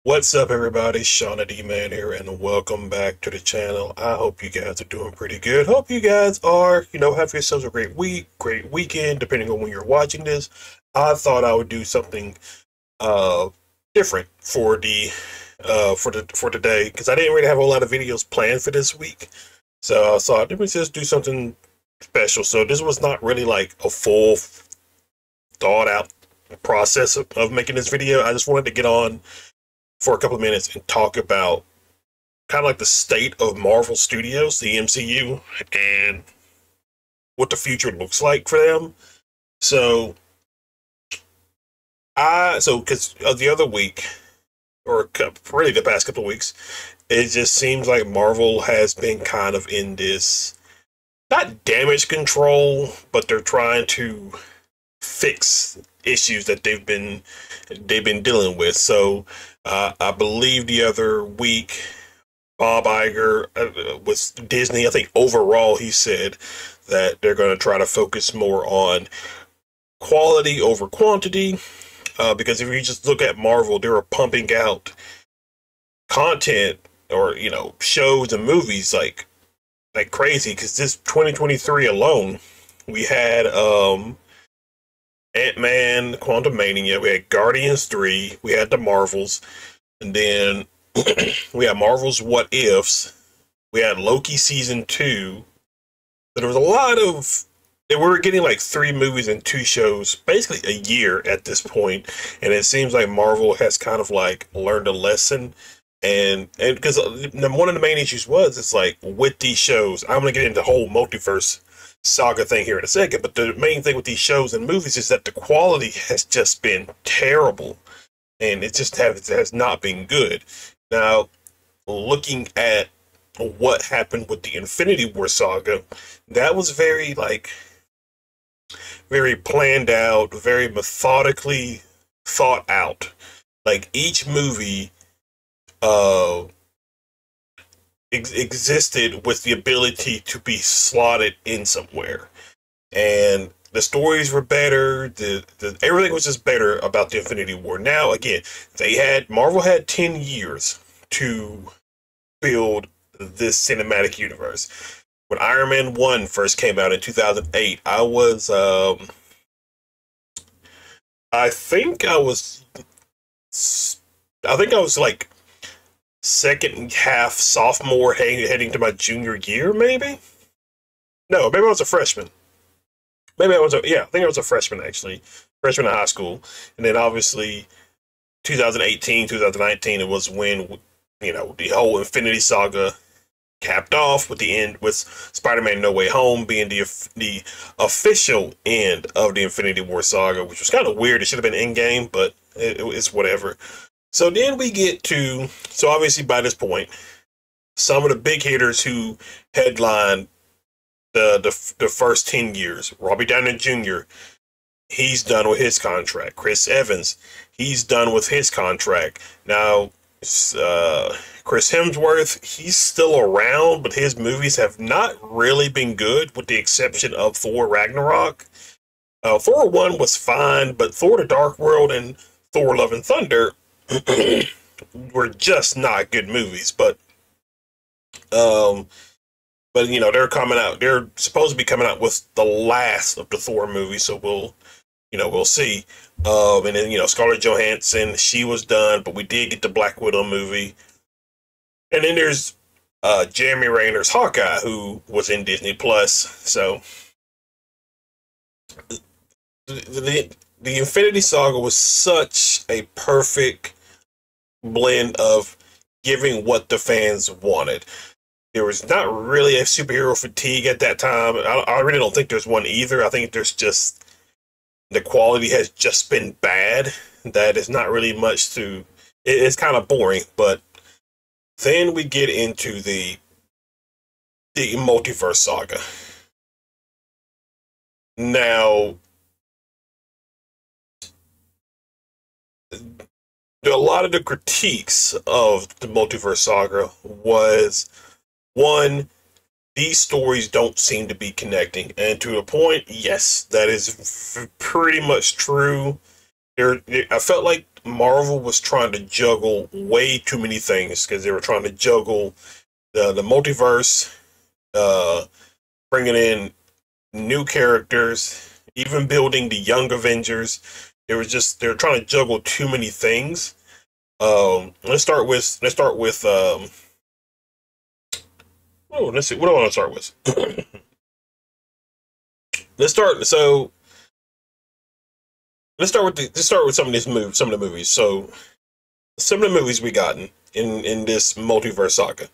What's up, everybody? Shauna D Man here, and welcome back to the channel. I hope you guys are doing pretty good. Hope you guys are, have yourselves a great week, great weekend, depending on when you're watching this. I thought I would do something uh different for for today because I didn't really have a lot of videos planned for this week. So I thought let me just do something special. So this was not really like a full thought out process of making this video. I just wanted to get on for a couple of minutes and talk about kind of like the state of Marvel Studios, the MCU, and what the future looks like for them. So because the other week, or really the past couple of weeks, it just seems like Marvel has been kind of in this not damage control, but they're trying to fix issues that they've been dealing with. So I believe the other week, Bob Iger with Disney, I think overall he said that they're going to try to focus more on quality over quantity. Because if you just look at Marvel, they were pumping out content or shows and movies like crazy. Because this 2023 alone, we had Ant-Man, Quantumania, we had Guardians 3, we had the Marvels, and then we had Marvel's What Ifs, we had Loki Season 2. So there was a lot of, we were getting like 3 movies and 2 shows, basically a year at this point, and it seems like Marvel has kind of like learned a lesson. And because one of the main issues was, it's like with these shows, I'm going to get into the whole multiverse saga thing here in a second, but the main thing with these shows and movies is that the quality has just been terrible, and it just has not been good. Now, looking at what happened with the Infinity War saga, that was very planned out, very methodically thought out. Like each movie uh existed with the ability to be slotted in somewhere, and the stories were better. The everything was just better about the Infinity War. Now, again, Marvel had 10 years to build this cinematic universe. When Iron Man 1 first came out in 2008, I think I was like second half sophomore, heading to my junior year, maybe. No, maybe I was a freshman. I think I was a freshman, actually, freshman in high school. And then obviously 2018, 2019, it was when the whole Infinity Saga capped off with the end, with Spider-Man No Way Home being the official end of the Infinity War saga, which was kind of weird. It should have been Endgame, but it's whatever. So then we get to, so obviously by this point, some of the big hitters who headlined the first 10 years, Robbie Downey Jr., he's done with his contract. Chris Evans, he's done with his contract. Now, Chris Hemsworth, he's still around, but his movies have not really been good, with the exception of Thor Ragnarok. Thor 1 was fine, but Thor The Dark World and Thor Love and Thunder were just not good movies. But they're coming out. They're supposed to be coming out with the last of the Thor movies, so we'll see. And then Scarlett Johansson, she was done, but we did get the Black Widow movie. And then there's Jeremy Renner's Hawkeye, who was in Disney Plus. So the Infinity Saga was such a perfect blend of giving what the fans wanted. There was not really a superhero fatigue at that time. I really don't think there's one either. I think there's just, the quality has just been bad. That is not really much to, it's kind of boring. But then we get into the multiverse saga. Now, a lot of the critiques of the multiverse saga was, one, these stories don't seem to be connecting. And to a point, yes, that is pretty much true. I felt like Marvel was trying to juggle way too many things because they were trying to juggle the multiverse, uh, bringing in new characters, even building the Young Avengers. They were trying to juggle too many things. Let's start with oh, let's see, what do I want to start with? let's start so let's start with some of the movies. So some of the movies we gotten in this multiverse saga.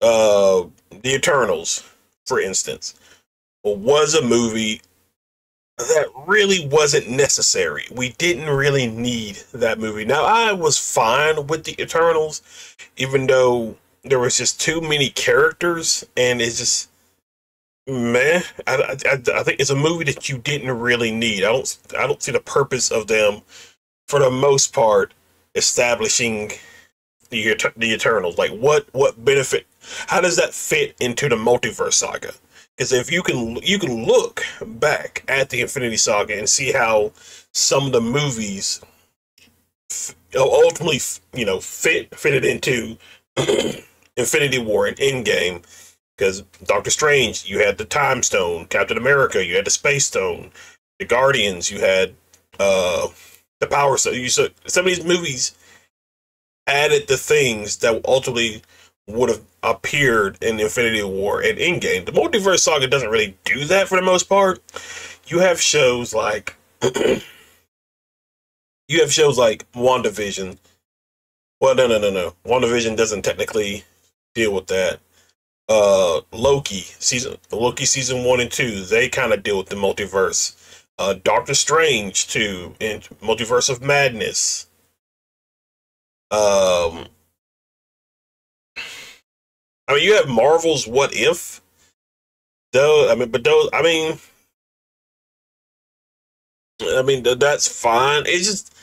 The Eternals, for instance, was a movie that really wasn't necessary. We didn't really need that movie. Now, I was fine with the Eternals, even though there was just too many characters, and it's just meh. I think it's a movie that you didn't really need. I don't see the purpose of them, for the most part, establishing the Eternals. Like, what benefit? How does that fit into the multiverse saga? Because if you can look back at the Infinity Saga and see how some of the movies ultimately, fitted into Infinity War and Endgame. Because Doctor Strange, you had the Time Stone. Captain America, you had the Space Stone. The Guardians, you had the Power Stone. Some of these movies added the things that ultimately would have appeared in Infinity War and Endgame. The Multiverse Saga doesn't really do that for the most part. You have shows like WandaVision. Well, no. WandaVision doesn't technically deal with that. Loki season 1 and 2, they kind of deal with the multiverse. Doctor Strange 2 and Multiverse of Madness. I mean, you have Marvel's What If, though. That's fine. It's just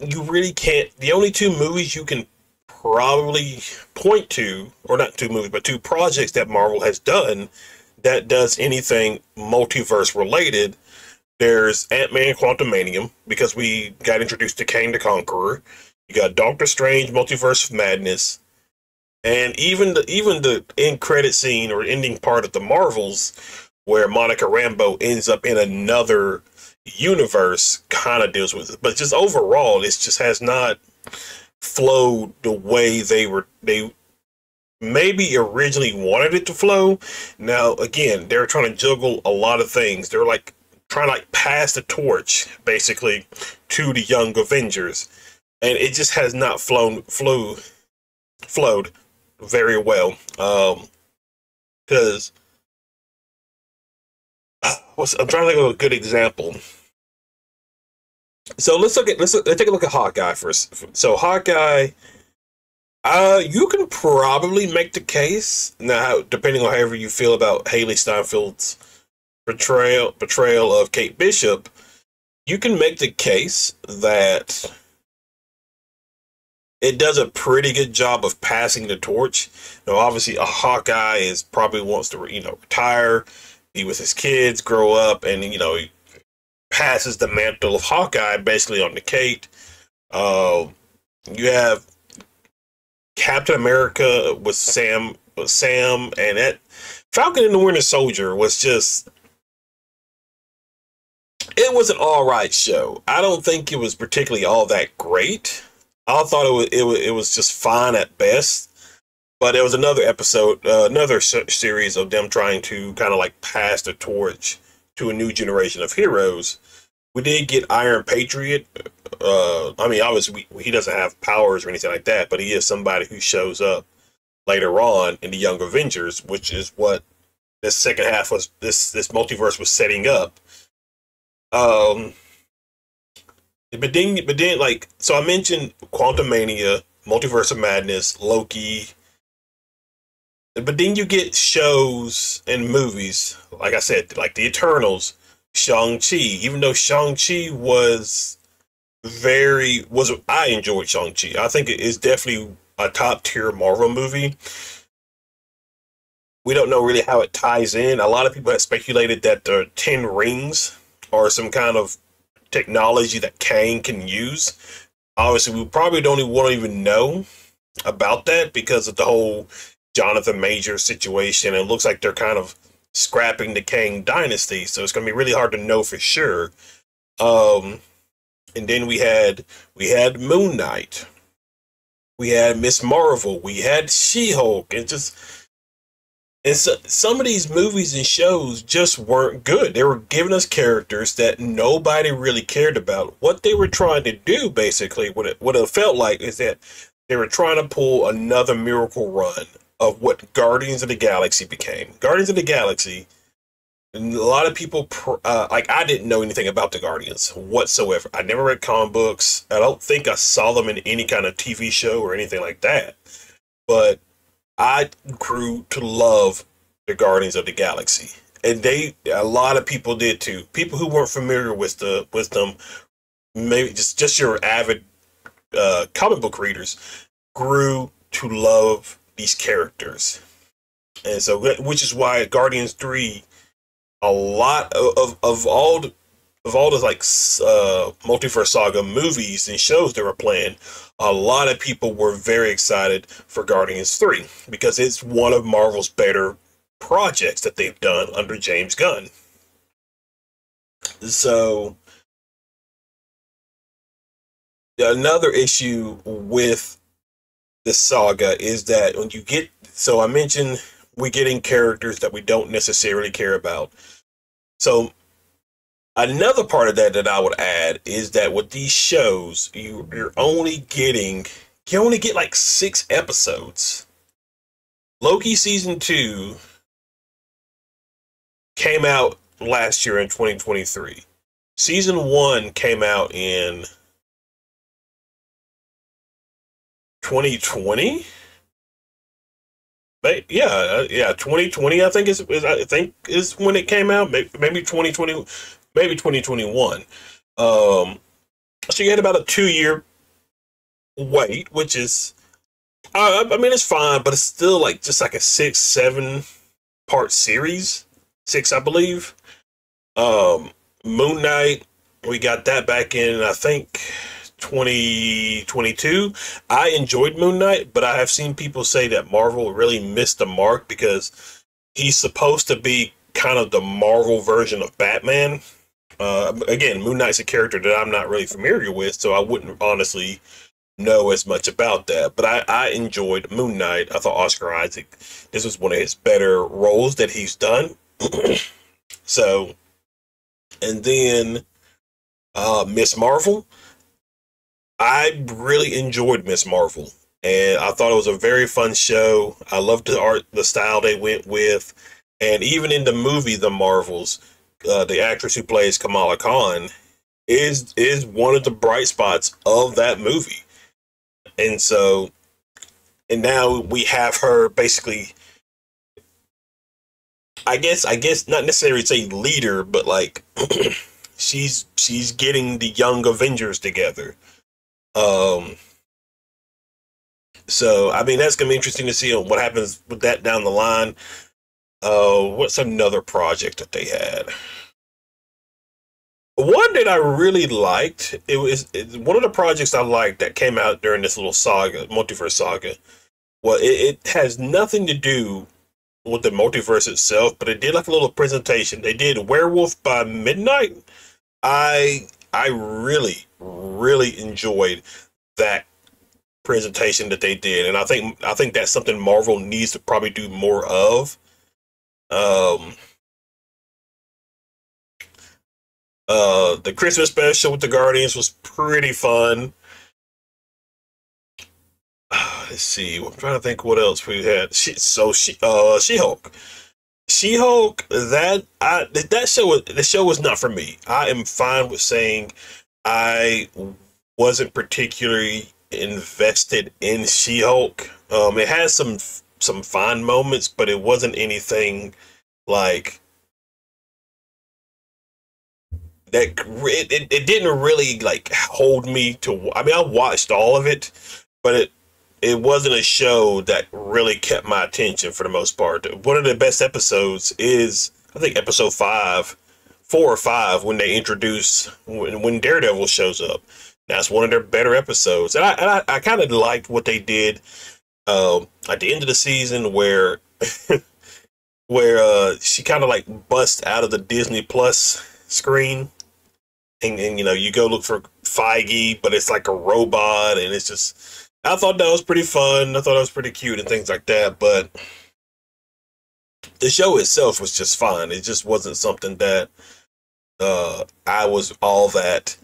you really can't. The only two movies you can probably point to, or not two movies, but two projects that Marvel has done that does anything multiverse related. There's Ant-Man Quantumanium, because we got introduced to Kang the Conqueror. You got Doctor Strange Multiverse of Madness. And even the end credit scene or ending part of the Marvels, where Monica Rambeau ends up in another universe, kind of deals with it. But just overall, it just has not flowed the way they maybe originally wanted it to flow. Now, again, they're trying to juggle a lot of things. They're like trying to pass the torch, basically, to the Young Avengers. And it just has not flowed very well, because I'm trying to think of a good example. So let's take a look at Hawkeye first. So Hawkeye, you can probably make the case now, depending on however you feel about Haley Steinfeld's portrayal of Kate Bishop. You can make the case that it does a pretty good job of passing the torch. Now, obviously, a Hawkeye probably wants to, retire, be with his kids, grow up, and he passes the mantle of Hawkeye basically on to Kate. You have Captain America with Sam, and that Falcon and the Winter Soldier was just. It was an all right show. I don't think it was particularly all that great. I thought it was just fine at best, but there was another episode, another series of them trying to kind of pass the torch to a new generation of heroes. We did get Iron Patriot. Obviously he doesn't have powers or anything like that, but he is somebody who shows up later on in the Young Avengers, which is what this second half was. This multiverse was setting up. But then, so I mentioned Quantumania, Multiverse of Madness, Loki. But then you get shows and movies, like I said, like The Eternals, Shang-Chi. Even though Shang-Chi I enjoyed Shang-Chi. I think it is definitely a top-tier Marvel movie. We don't know really how it ties in. A lot of people have speculated that the 10 rings are some kind of technology that Kang can use. Obviously, we probably don't even want to even know about that because of the whole Jonathan Major situation. It looks like they're kind of scrapping the Kang dynasty, so it's going to be really hard to know for sure. And then we had Moon Knight, we had Miss Marvel, we had She-Hulk, and so, some of these movies and shows just weren't good. They were giving us characters that nobody really cared about. What they were trying to do, basically, what it felt like, is that they were trying to pull another Miracle Run of what Guardians of the Galaxy became. Guardians of the Galaxy, and a lot of people, like, I didn't know anything about the Guardians whatsoever. I never read comic books. I don't think I saw them in any kind of TV show or anything like that. But I grew to love the Guardians of the Galaxy, and a lot of people did too. People who weren't familiar with them, maybe just your avid comic book readers, grew to love these characters, and so which is why Guardians 3, a lot of all the like multiverse saga movies and shows they were playing, a lot of people were very excited for Guardians 3 because it's one of Marvel's better projects that they've done under James Gunn. So another issue with the saga is that when you get, so I mentioned we're getting characters that we don't necessarily care about. So another part of that I would add is that with these shows, you only get like 6 episodes. Loki season 2 came out last year in 2023. Season 1 came out in 2020. Yeah, 2020. I think is when it came out. Maybe 2020. Maybe 2021. So you had about a 2-year wait, which is, I mean, it's fine, but it's still like just like a 6-7 part series, 6, I believe. Moon Knight, we got that back in, I think, 2022. I enjoyed Moon Knight, but I have seen people say that Marvel really missed the mark because he's supposed to be kind of the Marvel version of Batman. Again, Moon Knight's a character that I'm not really familiar with, so I wouldn't honestly know as much about that. But I enjoyed Moon Knight. I thought Oscar Isaac, this was one of his better roles that he's done. So, and then Miss Marvel. I really enjoyed Miss Marvel, and I thought it was a very fun show. I loved the art, the style they went with, and even in the movie The Marvels, the actress who plays Kamala Khan is one of the bright spots of that movie. And so, and now we have her basically, I guess not necessarily say leader, but like she's getting the Young Avengers together. So I mean, that's gonna be interesting to see what happens with that down the line. What's another project that they had? One that I really liked, it's one of the projects I liked that came out during this little saga, multiverse saga. Well, it has nothing to do with the multiverse itself, but it did like a little presentation. They did Werewolf by Midnight. I really enjoyed that presentation that they did, and I think that's something Marvel needs to probably do more of. The Christmas special with the Guardians was pretty fun. Let's see. I'm trying to think what else we had. She-Hulk. She-Hulk. The show was not for me. I am fine with saying I wasn't particularly invested in She-Hulk. It has some fine moments, but it wasn't anything like that. It didn't really like hold me to. I mean, I watched all of it, but it wasn't a show that really kept my attention for the most part. One of the best episodes is, I think, episode 5 4 or 5 when they introduce when Daredevil shows up. That's one of their better episodes, and I kind of liked what they did at the end of the season where where she kind of like busts out of the Disney Plus screen, and you know you go look for Feige, but it's like a robot, and it's just I thought that was pretty fun. I thought it was pretty cute and things like that, but the show itself was just fine. It just wasn't something that I was all that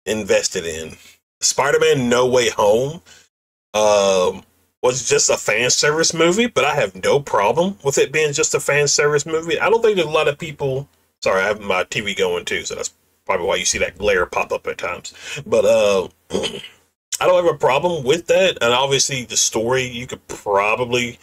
invested in. Spider-Man No Way Home was just a fan service movie, but I have no problem with it being just a fan service movie. I don't think there's a lot of people. Sorry, I have my TV going too, so that's probably why you see that glare pop up at times. But I don't have a problem with that, and obviously the story you could probably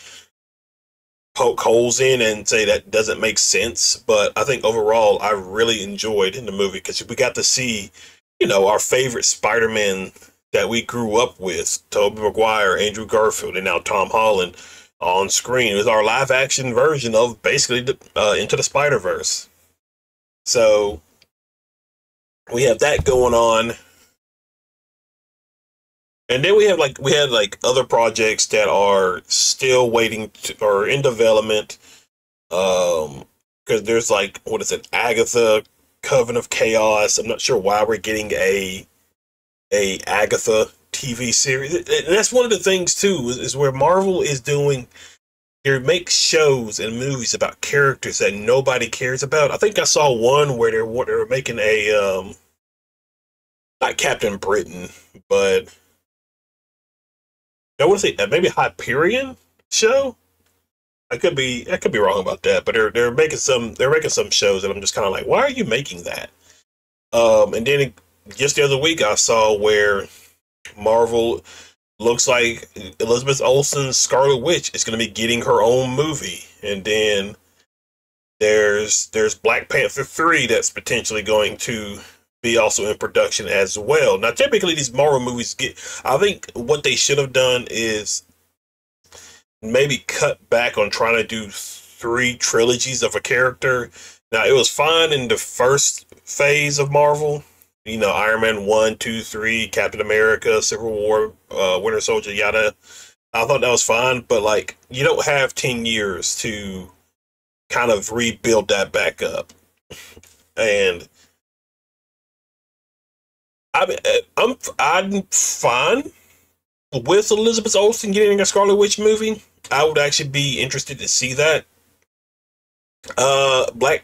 poke holes in and say that doesn't make sense. But I think overall, I really enjoyed in the movie because we got to see, you know, our favorite Spider-Man that we grew up with, Tobey Maguire, Andrew Garfield, and now Tom Holland on screen. It was our live action version of basically Into the Spider-Verse. So we have that going on. And then we had like other projects that are still waiting or in development. Because there's like, what is it, Agatha, Coven of Chaos. I'm not sure why we're getting a Agatha TV series. And that's one of the things too, is where Marvel is doing, they make shows and movies about characters that nobody cares about. I think I saw one where they were making a not Captain Britain, but I want to say maybe Hyperion show. I could be wrong about that, but they're making some shows, and I'm just kind of like, why are you making that? And then just the other week, I saw where Marvel looks like Elizabeth Olsen's Scarlet Witch is going to be getting her own movie, and then there's Black Panther 3 that's potentially going to be also in production as well. Now, typically these Marvel movies I think what they should have done is maybe cut back on trying to do 3 trilogies of a character. Now, it was fine in the first phase of Marvel, you know, Iron Man 1, 2, 3, Captain America, Civil War, Winter Soldier, yada. I thought that was fine, but like, you don't have 10 years to kind of rebuild that back up. And I'm fine with Elizabeth Olsen getting a Scarlet Witch movie. I would actually be interested to see that. Black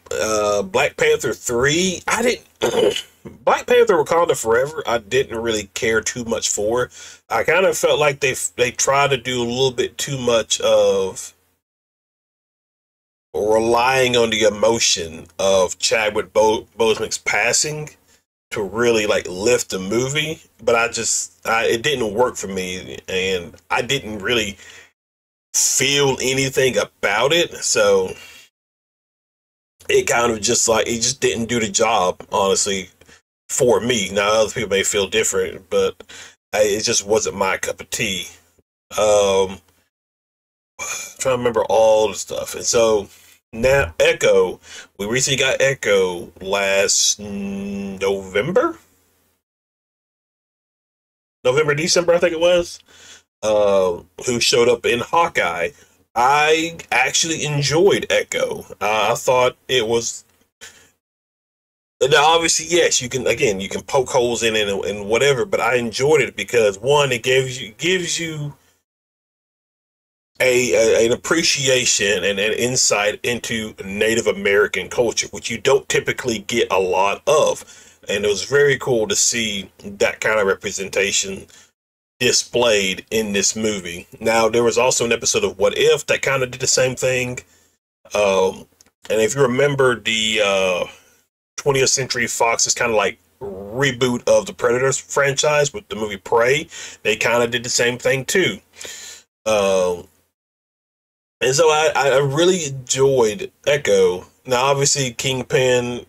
Panther 3. I didn't. Black Panther Wakanda Forever. I didn't really care too much for. I kind of felt like they tried to do a little bit too much of relying on the emotion of Chadwick Boseman's passing to really like lift the movie, but it didn't work for me, and I didn't really feel anything about it, so it kind of just like, it just didn't do the job, honestly, for me. Now, other people may feel different, but it just wasn't my cup of tea. I'm trying to remember all the stuff, and so now Echo, we recently got Echo last November, December, I think it was, who showed up in Hawkeye. I actually enjoyed Echo. I thought it was, now obviously, yes, you can poke holes in it and whatever, but I enjoyed it because, one, it gives you an appreciation and an insight into Native American culture, which you don't typically get a lot of. And it was very cool to see that kind of representation displayed in this movie. Now, there was also an episode of What If that kind of did the same thing. And if you remember, the 20th Century Fox's kind of like reboot of the Predators franchise with the movie Prey, they kind of did the same thing too. And so I really enjoyed Echo. Now, obviously, Kingpin,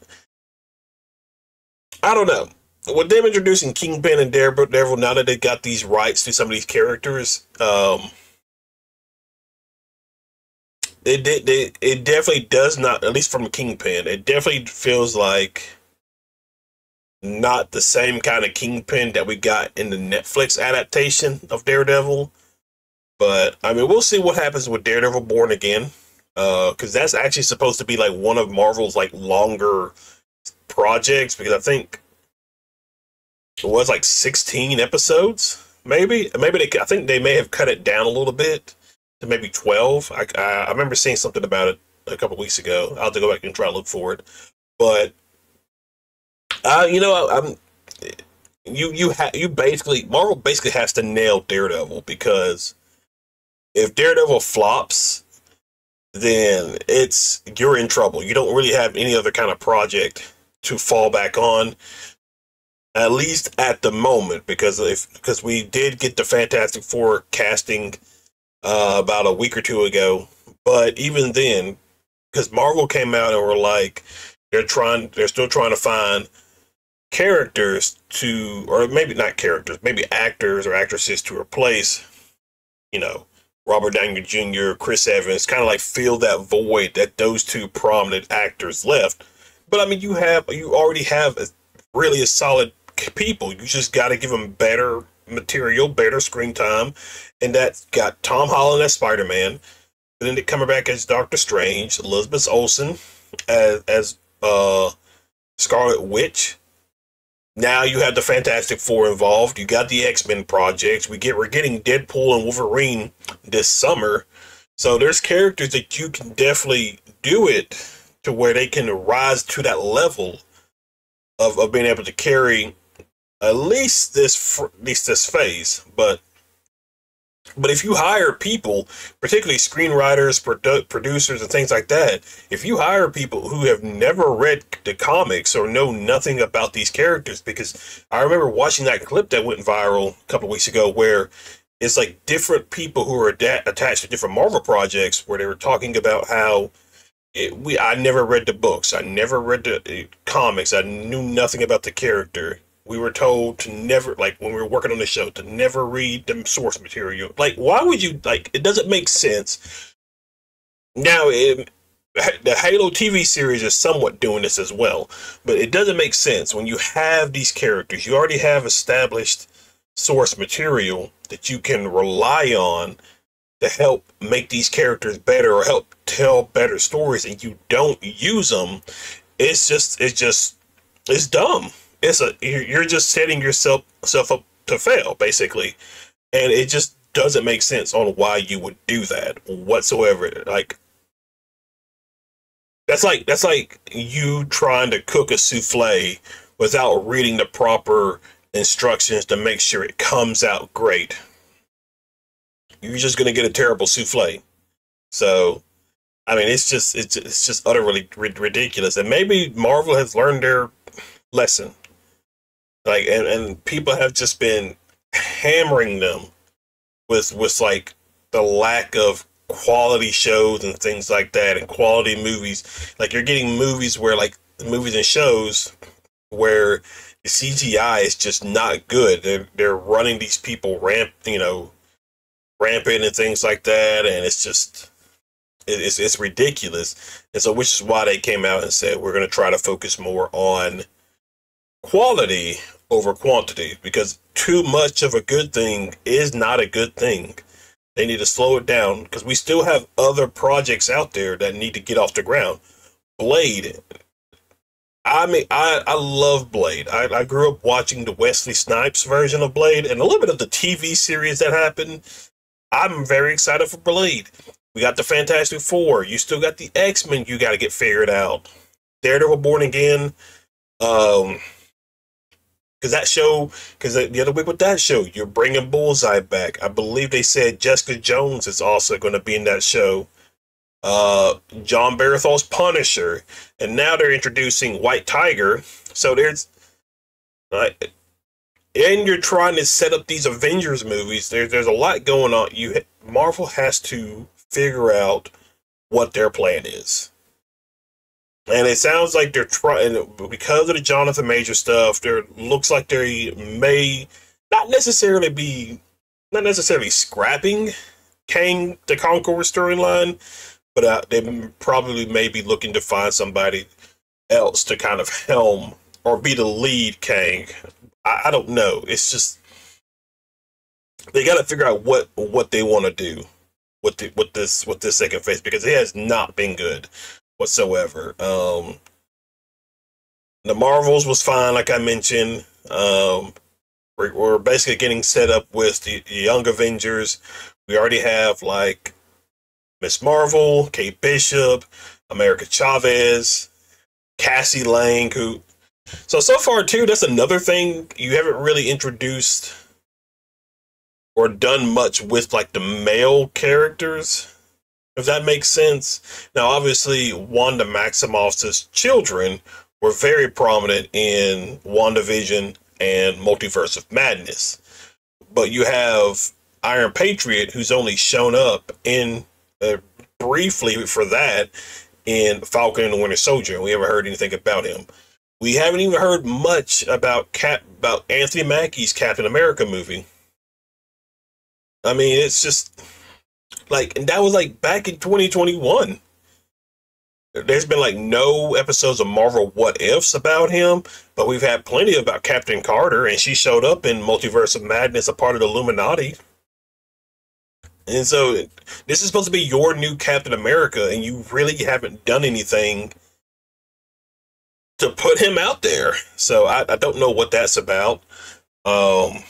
I don't know. With them introducing Kingpin and Daredevil, now that they got these rights to some of these characters, it definitely does not, at least from Kingpin, it definitely feels like not the same kind of Kingpin that we got in the Netflix adaptation of Daredevil. But I mean, we'll see what happens with Daredevil Born Again, because that's actually supposed to be like one of Marvel's like longer projects. Because I think it was like 16 episodes, maybe. I think they may have cut it down a little bit to maybe 12. I remember seeing something about it a couple weeks ago. I'll have to go back and try to look for it. But you know, you basically, Marvel basically has to nail Daredevil, because if Daredevil flops, then you're in trouble. You don't really have any other kind of project to fall back on, at least at the moment, because we did get the Fantastic Four casting about a week or two ago. But even then, because Marvel came out and were like, they're still trying to find characters or maybe not characters, maybe actors or actresses to replace, you know, Robert Downey Jr., Chris Evans, kind of like fill that void that those two prominent actors left. But I mean, you already have really a solid people. You just got to give them better material, better screen time, and that's got Tom Holland as Spider-Man, Benedict Cumberbatch as Doctor Strange, Elizabeth Olsen as Scarlet Witch. Now you have the Fantastic Four involved. You got the X-Men projects. We're getting Deadpool and Wolverine this summer. So there's characters that you can definitely do it to where they can rise to that level of being able to carry at least this phase. But if you hire people, particularly screenwriters, producers, and things like that, if you hire people who have never read the comics or know nothing about these characters, because I remember watching that clip that went viral a couple of weeks ago where it's like different people who are attached to different Marvel projects, where they were talking about how I never read the books, I never read the comics, I knew nothing about the character. We were told to never, like when we were working on the show, to never read the source material. Like, why would you, like, it doesn't make sense. Now, the Halo TV series is somewhat doing this as well, but it doesn't make sense when you have these characters. You already have established source material that you can rely on to help make these characters better or help tell better stories, and you don't use them. It's dumb. You're just setting yourself up to fail, basically, and it just doesn't make sense on why you would do that whatsoever. Like that's like you trying to cook a souffle without reading the proper instructions to make sure it comes out great. You're just gonna get a terrible souffle. So, I mean, it's just utterly ridiculous, and maybe Marvel has learned their lesson. Like, and people have just been hammering them with like the lack of quality shows and things like that, and quality movies. Like, you're getting movies and shows where the CGI is just not good. They're running these people rampant and things like that, and it's ridiculous. And so, which is why they came out and said, we're going to try to focus more on quality over quantity, because too much of a good thing is not a good thing. They need to slow it down, because we still have other projects out there that need to get off the ground. Blade. I mean, I love Blade. I grew up watching the Wesley Snipes version of Blade and a little bit of the TV series that happened. I'm very excited for Blade. We got the Fantastic Four. You still got the X-Men you got to get figured out. Daredevil Born Again. Because the other week with that show, you're bringing Bullseye back. I believe they said Jessica Jones is also going to be in that show. John Barthel's Punisher, and now they're introducing White Tiger. So there's, and you're trying to set up these Avengers movies. There's a lot going on. Marvel has to figure out what their plan is. And it sounds like they're trying, because of the Jonathan Major stuff, there looks like they may not necessarily scrapping Kang the Conqueror storyline, but they probably may be looking to find somebody else to kind of helm or be the lead Kang. I don't know. It's just they got to figure out what they want to do with this second phase, because it has not been good whatsoever. The Marvels was fine, like I mentioned. We're basically getting set up with the Young Avengers. We already have like Miss Marvel, Kate Bishop, America Chavez, Cassie Lang, who so far too, that's another thing you haven't really introduced or done much with, like the male characters, if that makes sense. Now, obviously, Wanda Maximoff's children were very prominent in WandaVision and Multiverse of Madness, but you have Iron Patriot, who's only shown up in briefly for that in Falcon and the Winter Soldier. We haven't heard anything about him. We haven't even heard much about Anthony Mackie's Captain America movie. I mean, it's just like, and that was like back in 2021. There's been like no episodes of Marvel What Ifs about him, but we've had plenty about Captain Carter, and she showed up in Multiverse of Madness, a part of the Illuminati. And so this is supposed to be your new Captain America, and you really haven't done anything to put him out there. So I don't know what that's about. I'm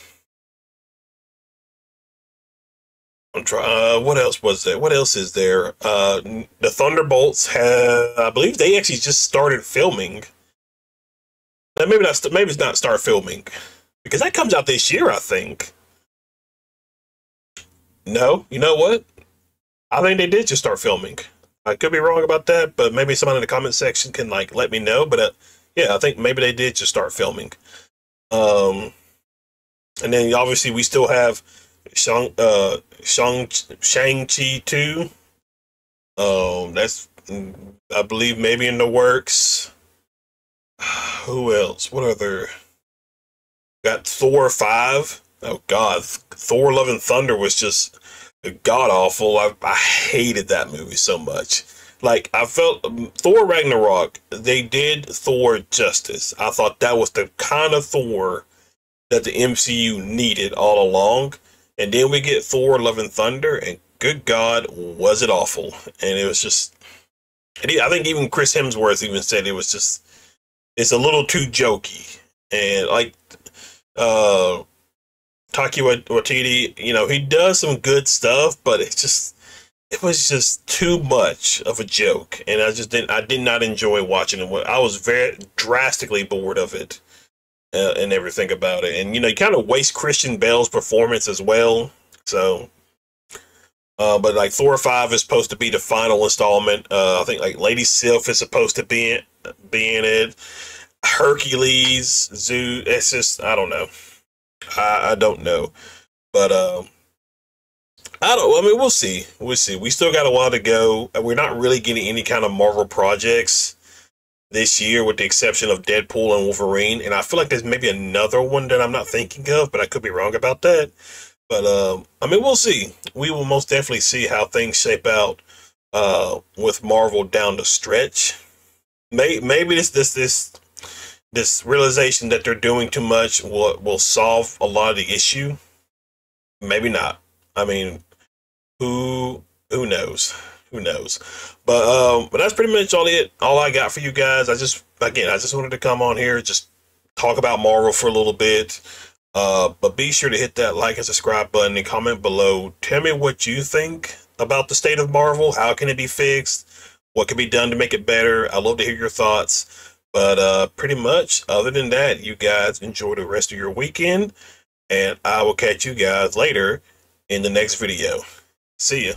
trying. What else was there? What else is there? The Thunderbolts have, I believe, they actually just started filming. Maybe it's not start filming, because that comes out this year, I think. No, you know what? I think they did just start filming. I could be wrong about that, but maybe someone in the comment section can like let me know. But yeah, I think maybe they did just start filming. And then obviously we still have Shang-Chi 2. That's, I believe, maybe in the works. Who else? What other? Got Thor 5. Oh God, Thor: Love and Thunder was just god awful. I hated that movie so much. Like, I felt Thor Ragnarok, they did Thor justice. I thought that was the kind of Thor that the MCU needed all along. And then we get Thor: Love and Thunder, and good God, was it awful. And it was just, I think even Chris Hemsworth even said it was just, it's a little too jokey. And like, Taika Waititi, you know, he does some good stuff, but it was just too much of a joke. And I did not enjoy watching it. I was very drastically bored of it. And everything about it. And, you know, you kind of waste Christian Bale's performance as well. So, but like Thor 5 is supposed to be the final installment. I think like Lady Sif is supposed to be in it. Hercules, Zoo. It's just, I don't know. I don't know. But, I mean, we'll see. We'll see. We still got a while to go. We're not really getting any kind of Marvel projects this year, with the exception of Deadpool and Wolverine. And I feel like there's maybe another one that I'm not thinking of, but I could be wrong about that. But, I mean, we'll see. We will most definitely see how things shape out with Marvel down the stretch. Maybe this realization that they're doing too much will solve a lot of the issue. Maybe not. I mean, who knows? Who knows? But that's pretty much all I got for you guys. I just wanted to come on here, just talk about Marvel for a little bit. But be sure to hit that like and subscribe button and comment below. Tell me what you think about the state of Marvel. How can it be fixed? What can be done to make it better? I'd love to hear your thoughts. But pretty much, other than that, you guys enjoy the rest of your weekend. And I will catch you guys later in the next video. See ya.